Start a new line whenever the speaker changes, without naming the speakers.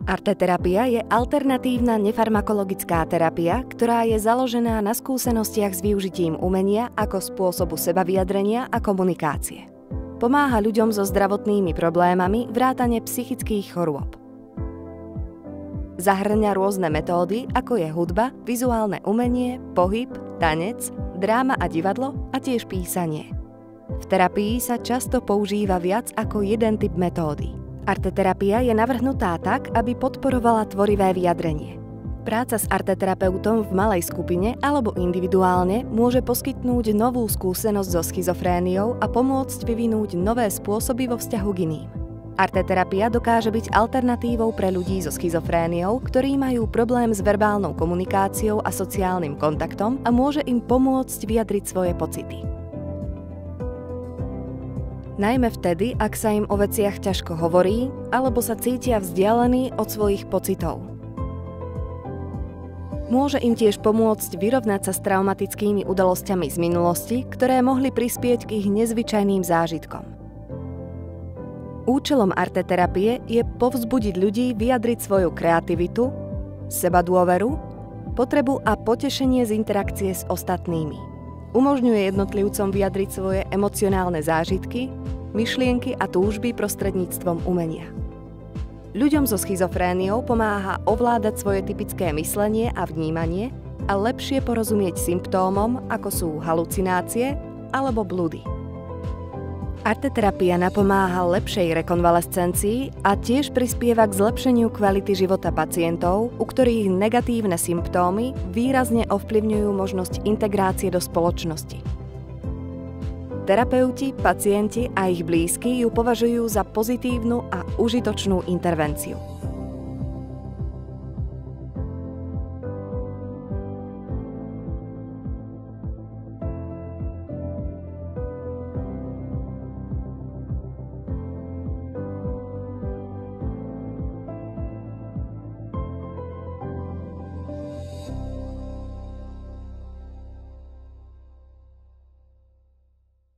Arteterapia je alternatívna nefarmakologická terapia, ktorá je založená na skúsenostiach s využitím umenia ako spôsobu sebavyjadrenia a komunikácie. Pomáha ľuďom so zdravotnými problémami vrátane psychických chorôb. Zahŕňa rôzne metódy, ako je hudba, vizuálne umenie, pohyb, tanec, dráma a divadlo a tiež písanie. V terapii sa často používa viac ako jeden typ metódy. Arteterapia je navrhnutá tak, aby podporovala tvorivé vyjadrenie. Práca s arteterapeutom v malej skupine alebo individuálne môže poskytnúť novú skúsenosť so schizofréniou a pomôcť vyvinúť nové spôsoby vo vzťahu k iným. Arteterapia dokáže byť alternatívou pre ľudí so schizofréniou, ktorí majú problém s verbálnou komunikáciou a sociálnym kontaktom a môže im pomôcť vyjadriť svoje pocity. Najmä vtedy, ak sa im o veciach ťažko hovorí, alebo sa cítia vzdialení od svojich pocitov. Môže im tiež pomôcť vyrovnať sa s traumatickými udalosťami z minulosti, ktoré mohli prispieť k ich nezvyčajným zážitkom. Účelom arteterapie je povzbudiť ľudí vyjadriť svoju kreativitu, sebadôveru, potrebu a potešenie z interakcie s ostatnými. Umožňuje jednotlivcom vyjadriť svoje emocionálne zážitky, myšlienky a túžby prostredníctvom umenia. Ľuďom so schizofréniou pomáha ovládať svoje typické myslenie a vnímanie a lepšie porozumieť symptómom, ako sú halucinácie alebo bludy. Arteterapia napomáha lepšej rekonvalescencii a tiež prispieva k zlepšeniu kvality života pacientov, u ktorých negatívne symptómy výrazne ovplyvňujú možnosť integrácie do spoločnosti. Terapeuti, pacienti a ich blízky ju považujú za pozitívnu a užitočnú intervenciu.